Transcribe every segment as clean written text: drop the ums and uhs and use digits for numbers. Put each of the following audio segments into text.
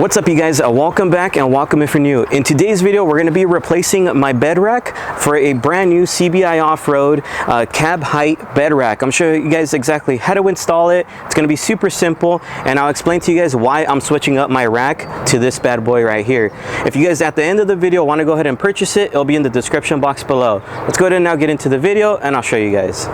What's up, you guys? Welcome back and welcome if you're new. In today's video, we're going to be replacing my bed rack for a brand new CBI off-road cab height bed rack. I'm showing you guys exactly how to install it. It's going to be super simple, and I'll explain to you guys why I'm switching up my rack to this bad boy right here. If you guys at the end of the video want to go ahead and purchase it, it'll be in the description box below. Let's go ahead and now get into the video and I'll show you guys.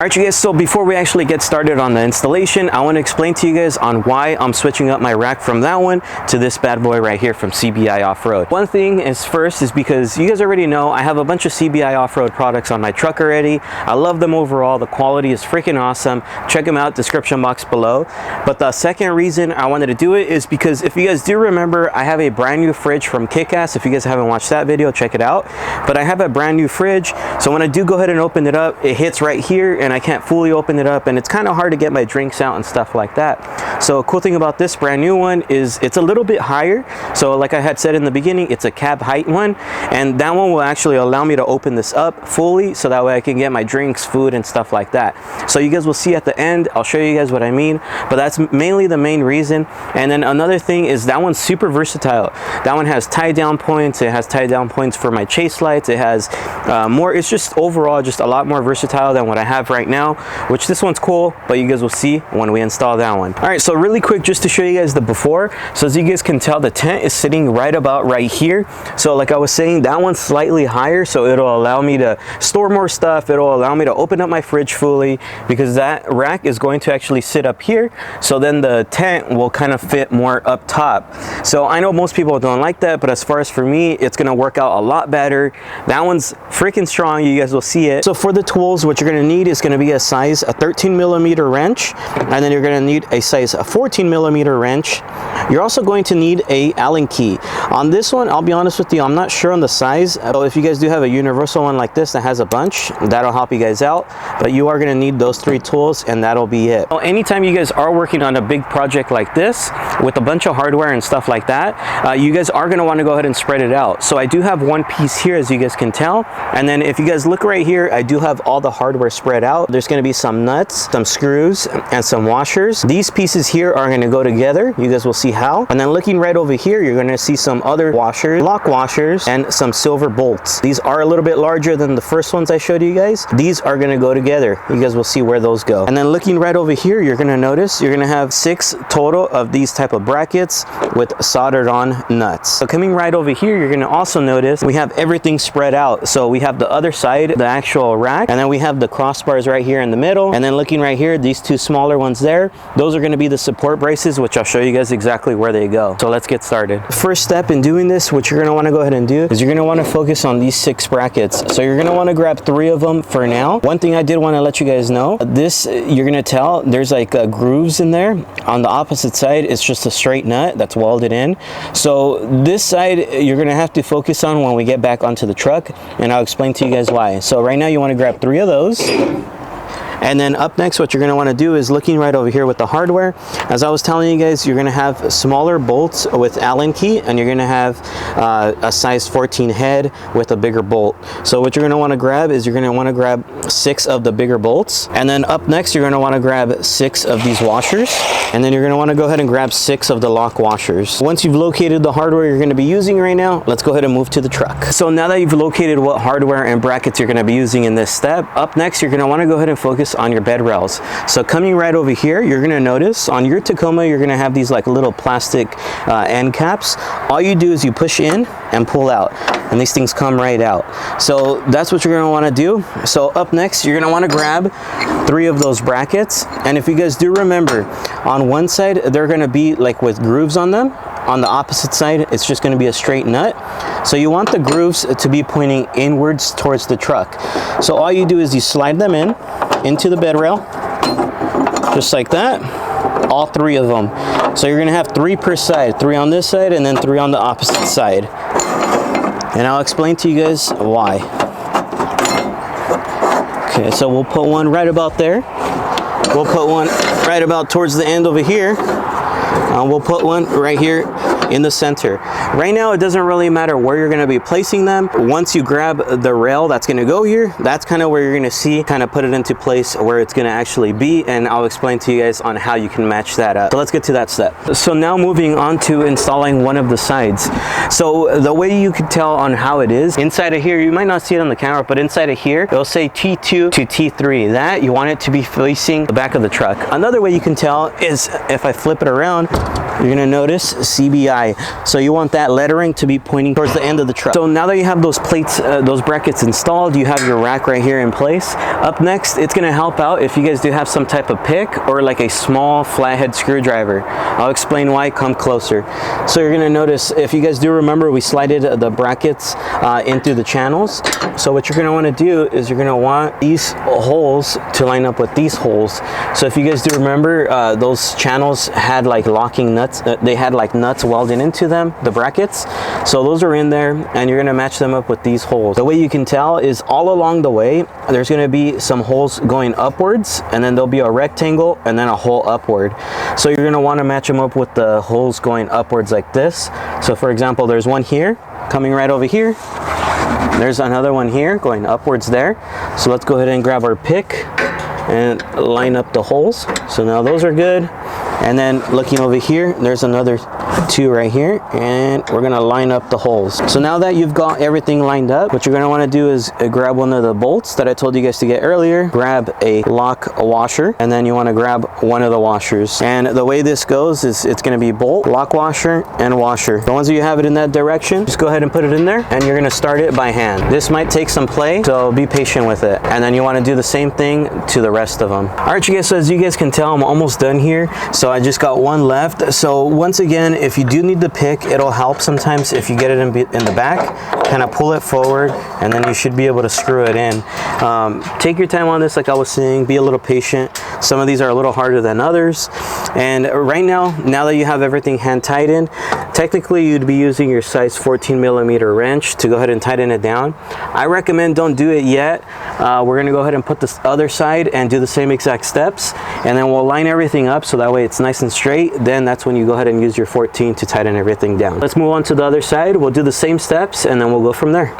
Alright, you guys, so before we actually get started on the installation, I want to explain to you guys on why I'm switching up my rack from that one to this bad boy right here from CBI Off-Road. One thing is because you guys already know I have a bunch of CBI off-road products on my truck already. I love them overall. The quality is freaking awesome. Check them out, description box below. But the second reason I wanted to do it is because if you guys do remember, I have a brand new fridge from Kick-Ass. If you guys haven't watched that video, check it out. But I have a brand new fridge, so when I do go ahead and open it up, it hits right here and I can't fully open it up, and it's kind of hard to get my drinks out and stuff like that. So a cool thing about this brand new one is it's a little bit higher. So like I had said in the beginning, it's a cab height one, and that one will actually allow me to open this up fully so that way I can get my drinks, food, and stuff like that. So you guys will see at the end, I'll show you guys what I mean, but that's mainly the main reason. And then another thing is that one's super versatile. That one has tie down points. It has tie down points for my chase lights. It has more, it's just overall just a lot more versatile than what I have right now, which this one's cool, but you guys will see when we install that one. All right, so really quick, just to show you guys the before. So as you guys can tell, the tent is sitting right about right here. So like I was saying, that one's slightly higher, so it'll allow me to store more stuff. It'll allow me to open up my fridge fully, because that rack is going to actually sit up here, so then the tent will kind of fit more up top. So I know most people don't like that, but as far as for me, it's gonna work out a lot better. That one's freaking strong. You guys will see it. So for the tools, what you're gonna need is gonna be a 13 millimeter wrench, and then you're going to need a size 14 millimeter wrench. You're also going to need a Allen key. On this one, I'll be honest with you, I'm not sure on the size. So if you guys do have a universal one like this that has a bunch, that'll help you guys out, but you are going to need those three tools, and that'll be it. Well, anytime you guys are working on a big project like this with a bunch of hardware and stuff like that, you guys are going to want to go ahead and spread it out. So I do have one piece here, as you guys can tell, and then if you guys look right here, I do have all the hardware spread out. There's going to be some nuts, some screws, and some washers. These pieces here are going to go together. You guys will see how. And then looking right over here, you're going to see some other washers, lock washers, and some silver bolts. These are a little bit larger than the first ones I showed you guys. These are going to go together. You guys will see where those go. And then looking right over here, you're going to notice you're going to have 6 total of these type of brackets with soldered on nuts. So coming right over here, you're going to also notice we have everything spread out. So we have the other side, the actual rack, and then we have the crossbars right here in the middle. And then looking right here, these two smaller ones there, those are going to be the support braces, which I'll show you guys exactly where they go. So let's get started. First step in doing this, what you're going to want to go ahead and do is you're going to want to focus on these 6 brackets. So you're going to want to grab 3 of them for now. One thing I did want to let you guys know, this, you're going to tell there's like grooves in there. On the opposite side, it's just a straight nut that's welded in. So this side, you're going to have to focus on when we get back onto the truck, and I'll explain to you guys why. So right now you want to grab 3 of those. And then up next, what you're going to want to do is looking right over here with the hardware. As I was telling you guys, you're going to have smaller bolts with Allen key, and you're going to have a size 14 head with a bigger bolt. So what you're going to want to grab is you're going to want to grab 6 of the bigger bolts. And then up next, you're going to want to grab 6 of these washers. And then you're going to want to go ahead and grab 6 of the lock washers. Once you've located the hardware you're going to be using right now, let's go ahead and move to the truck. So now that you've located what hardware and brackets you're going to be using in this step, up next, you're going to want to go ahead and focus on your bed rails. So coming right over here, you're going to notice on your Tacoma, you're going to have these like little plastic end caps. All you do is you push in and pull out, and these things come right out. So that's what you're going to want to do. So up next, you're going to want to grab 3 of those brackets. And if you guys do remember, on one side, they're going to be like with grooves on them. On the opposite side, it's just going to be a straight nut. So you want the grooves to be pointing inwards towards the truck. So all you do is you slide them into the bed rail, just like that, all 3 of them. So you're going to have 3 per side, 3 on this side and then 3 on the opposite side. And I'll explain to you guys why. Okay, so we'll put one right about there. We'll put one right about towards the end over here. We'll put one right here in the center. Right now, it doesn't really matter where you're going to be placing them. Once you grab the rail that's going to go here, that's kind of where you're going to see, kind of put it into place where it's going to actually be, and I'll explain to you guys on how you can match that up. So let's get to that step. So now moving on to installing one of the sides. So the way you can tell on how it is, inside of here, you might not see it on the camera, but inside of here, it'll say T2 to T3. That you want it to be facing the back of the truck. Another way you can tell is if I flip it around, you're going to notice CBI. So you want that lettering to be pointing towards the end of the truck. So now that you have those plates, those brackets installed, you have your rack right here in place. Up next, it's going to help out if you guys do have some type of pick or like a small flathead screwdriver. I'll explain why, come closer. So you're going to notice, if you guys do remember, we slided the brackets in through the channels. So what you're going to want to do is you're going to want these holes to line up with these holes. So if you guys do remember, those channels had like locking nuts. They had like nuts welded into them, the brackets. So those are in there, and you're going to match them up with these holes. The way you can tell is all along the way, there's going to be some holes going upwards, and then there'll be a rectangle and then a hole upward. So you're going to want to match them up with the holes going upwards like this. So for example, there's one here coming right over here. There's another one here going upwards there. So let's go ahead and grab our pick and line up the holes. So now those are good. And then looking over here, there's another two right here, and we're gonna line up the holes. So now that you've got everything lined up, what you're gonna wanna do is grab one of the bolts that I told you guys to get earlier, grab a lock washer, and then you wanna grab one of the washers. And the way this goes is it's gonna be bolt, lock washer, and washer. So once you have it in that direction, just go ahead and put it in there, and you're gonna start it by hand. This might take some play, so be patient with it. And then you wanna do the same thing to the rest of them. All right, you guys, so as you guys can tell, I'm almost done here. So I just got one left. So once again, if you do need the pick, it'll help sometimes if you get it in the back, kind of pull it forward, and then you should be able to screw it in. Take your time on this, like I was saying, be a little patient. Some of these are a little harder than others. And right now that you have everything hand tightened, technically you'd be using your size 14mm wrench to go ahead and tighten it down. I recommend don't do it yet. We're gonna go ahead and put this other side and do the same exact steps, and then we'll line everything up so that way it's nice and straight. Then that's when you go ahead and use your 14 to tighten everything down. Let's move on to the other side. We'll do the same steps, and then we'll go from there.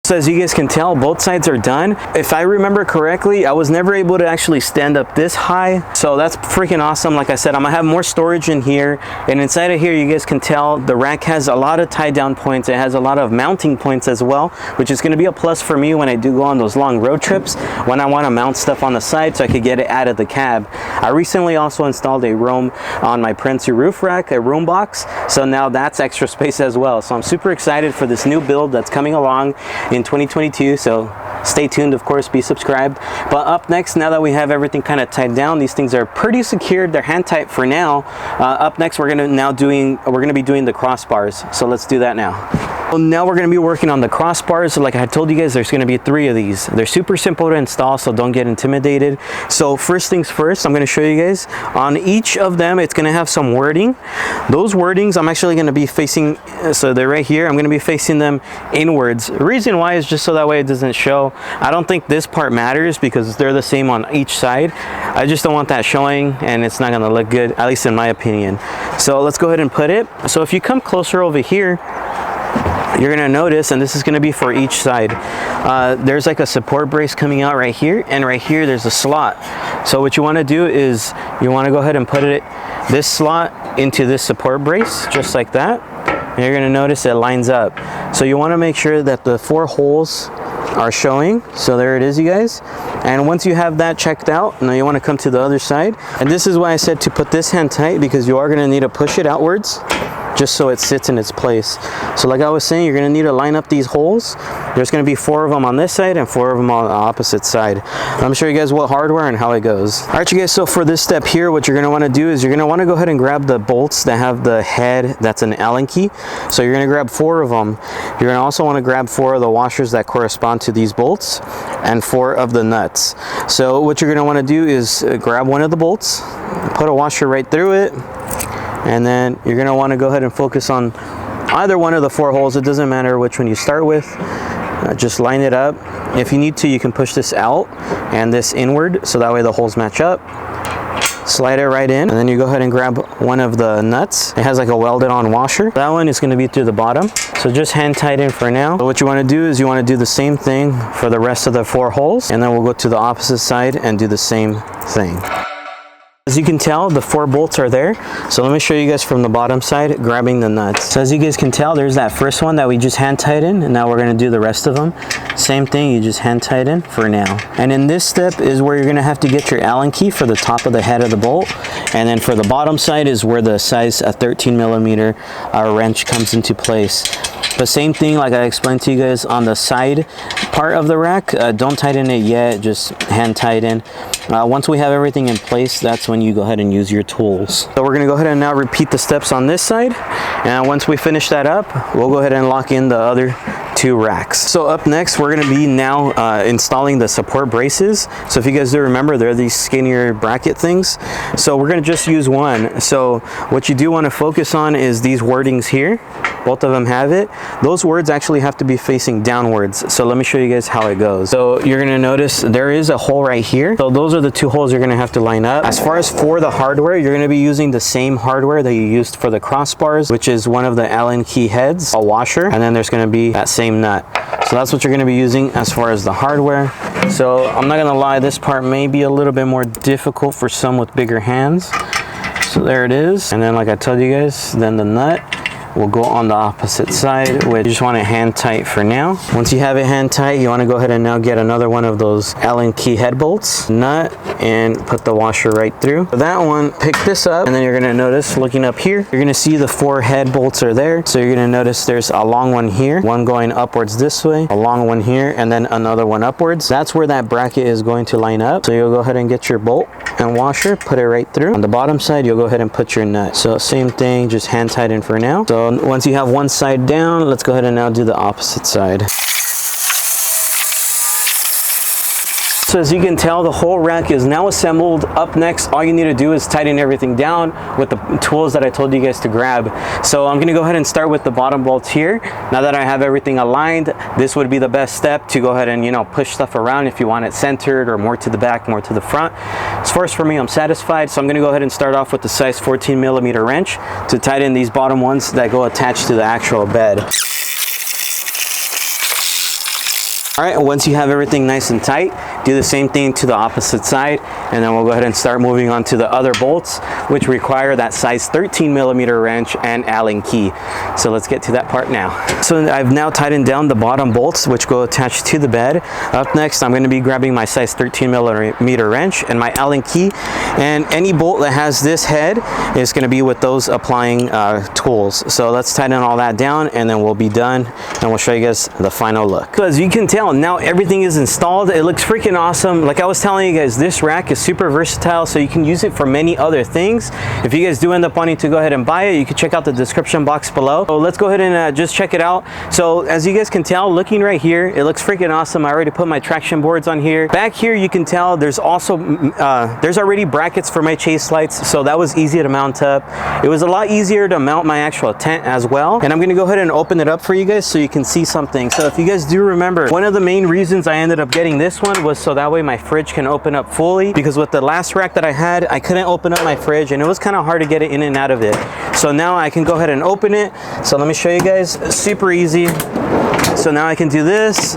So as you guys can tell, both sides are done. If I remember correctly, I was never able to actually stand up this high. So that's freaking awesome. Like I said, I'm gonna have more storage in here. And inside of here, you guys can tell the rack has a lot of tie down points. It has a lot of mounting points as well, which is gonna be a plus for me when I do go on those long road trips, when I wanna mount stuff on the side so I could get it out of the cab. I recently also installed a room on my prinsu roof rack, a room box. So now that's extra space as well. So I'm super excited for this new build that's coming along in 2022, so stay tuned, of course, be subscribed. But up next, now that we have everything kind of tied down, these things are pretty secured, they're hand tight for now. Up next, we're gonna be doing the crossbars, so let's do that now. Well, now we're going to be working on the crossbars. Like I told you guys, there's going to be 3 of these. They're super simple to install, so don't get intimidated. So first things first, I'm going to show you guys. On each of them, it's going to have some wording. Those wordings, I'm actually going to be facing, so they're right here. I'm going to be facing them inwards. The reason why is just so that way it doesn't show. I don't think this part matters because they're the same on each side. I just don't want that showing, and it's not going to look good, at least in my opinion. So let's go ahead and put it. So if you come closer over here, you're gonna notice, and this is gonna be for each side, there's like a support brace coming out right here, and right here there's a slot. So what you want to do is you want to go ahead and put this slot into this support brace, just like that, and you're gonna notice it lines up. So you want to make sure that the 4 holes are showing. So there it is, you guys. And once you have that checked out, now you want to come to the other side, and this is why I said to put this hand tight, because you are going to need to push it outwards just so it sits in its place. So like I was saying, you're going to need to line up these holes. There's going to be 4 of them on this side and 4 of them on the opposite side. I'm going to show you guys what hardware and how it goes. All right, you guys, so for this step here, what you're going to want to do is you're going to want to go ahead and grab the bolts that have the head that's an Allen key. So you're going to grab 4 of them. You're going to also want to grab 4 of the washers that correspond to these bolts and 4 of the nuts. So what you're going to want to do is grab one of the bolts, put a washer right through it, and then you're going to want to go ahead and focus on either one of the 4 holes. It doesn't matter which one you start with. Just line it up. If you need to, you can push this out, and this inward, so that way the holes match up. Slide it right in, and then you go ahead and grab one of the nuts. It has like a welded on washer. That one is going to be through the bottom, so just hand tighten for now. So what you want to do is you want to do the same thing for the rest of the 4 holes, and then we'll go to the opposite side and do the same thing. As you can tell, the 4 bolts are there. So let me show you guys from the bottom side, grabbing the nuts. So as you guys can tell, there's that first one that we just hand tightened, and now we're going to do the rest of them. Same thing, you just hand tighten for now. And in this step is where you're going to have to get your Allen key for the top of the head of the bolt. And then for the bottom side is where the size 13 millimeter wrench comes into place. But same thing, like I explained to you guys on the side part of the rack, don't tighten it yet, just hand tighten. Once we have everything in place, that's when you go ahead and use your tools. So we're gonna go ahead and now repeat the steps on this side. And once we finish that up, we'll go ahead and lock in the other 2 racks. So up next, we're gonna be now installing the support braces. So if you guys do remember, they're these skinnier bracket things. So we're gonna just use one. So what you do wanna focus on is these wordings here. Both of them have it. Those words actually have to be facing downwards. So let me show you guys how it goes. So you're gonna notice there is a hole right here. So those are the 2 holes you're gonna have to line up. As far as for the hardware, you're gonna be using the same hardware that you used for the crossbars, which is one of the Allen key heads, a washer, and then there's gonna be that same nut. So that's what you're gonna be using as far as the hardware. So I'm not gonna lie, this part may be a little bit more difficult for some with bigger hands. So there it is. And then like I told you guys, then the nut will go on the opposite side, which you just want to hand tight for now. Once you have it hand tight, you want to go ahead and now get another one of those Allen key head bolts, nut, and put the washer right through. For that one, pick this up, and then you're going to notice, looking up here, you're going to see the 4 head bolts are there. So you're going to notice there's a long one here, one going upwards this way, a long one here, and then another one upwards. That's where that bracket is going to line up. So you'll go ahead and get your bolt and washer, put it right through. On the bottom side, you'll go ahead and put your nut. So same thing, just hand tighten for now. So once you have one side down, let's go ahead and now do the opposite side. So as you can tell, the whole rack is now assembled. Up next, all you need to do is tighten everything down with the tools that I told you guys to grab. So I'm gonna go ahead and start with the bottom bolts here. Now that I have everything aligned, this would be the best step to go ahead and, you know, push stuff around if you want it centered or more to the back, more to the front. As far as for me, I'm satisfied. So I'm gonna go ahead and start off with the size 14 millimeter wrench to tighten these bottom ones that go attached to the actual bed. All right, once you have everything nice and tight, do the same thing to the opposite side, and then we'll go ahead and start moving on to the other bolts, which require that size 13 millimeter wrench and Allen key. So let's get to that part now. So I've now tightened down the bottom bolts, which go attached to the bed. Up next, I'm going to be grabbing my size 13 millimeter wrench and my Allen key, and any bolt that has this head is going to be with those applying tools. So let's tighten all that down, and then we'll be done, and we'll show you guys the final look. So as you can tell, now everything is installed. It looks freaking awesome. Like I was telling you guys, this rack is super versatile, so you can use it for many other things. If you guys do end up wanting to go ahead and buy it, you can check out the description box below. So let's go ahead and just check it out. So as you guys can tell, looking right here, it looks freaking awesome. I already put my traction boards on here. Back here, you can tell there's also there's already brackets for my chase lights, so that was easy to mount up. It was a lot easier to mount my actual tent as well. And I'm going to go ahead and open it up for you guys so you can see something. So if you guys do remember, one of the main reasons I ended up getting this one was so that way my fridge can open up fully, because with the last rack that I had, I couldn't open up my fridge and it was kind of hard to get it in and out of it. So now I can go ahead and open it. So let me show you guys, super easy. So now I can do this,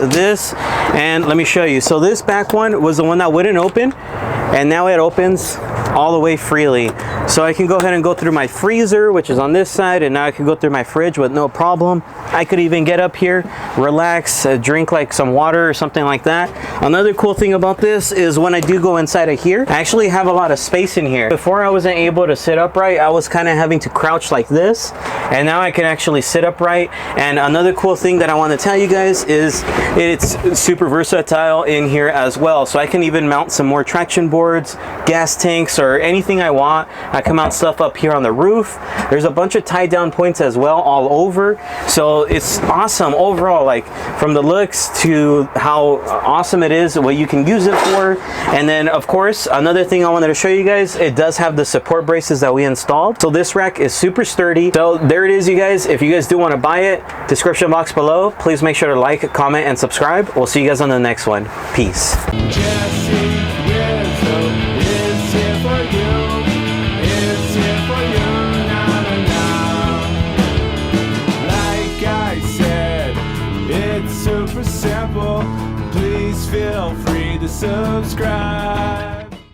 and let me show you. So this back one was the one that wouldn't open, and now it opens all the way freely. So I can go ahead and go through my freezer, which is on this side, and now I can go through my fridge with no problem. I could even get up here, relax, drink like some water or something like that. Another cool thing about this is when I do go inside of here, I actually have a lot of space in here. Before I wasn't able to sit upright, I was kind of having to crouch like this, and now I can actually sit upright. And another cool thing that I want to tell you guys is it's super versatile in here as well. So I can even mount some more traction boards, gas tanks, or anything I want. I can mount stuff up here on the roof. There's a bunch of tie down points as well all over. So it's awesome overall, like from the looks to how awesome it is, what you can use it for. And then of course, another thing I wanted to show you guys, it does have the support braces that we installed. So this rack is super sturdy. So there it is, you guys. If you guys do want to buy it, description box below, please make sure to like, comment, and subscribe. We'll see you guys on the next one. Peace. to subscribe.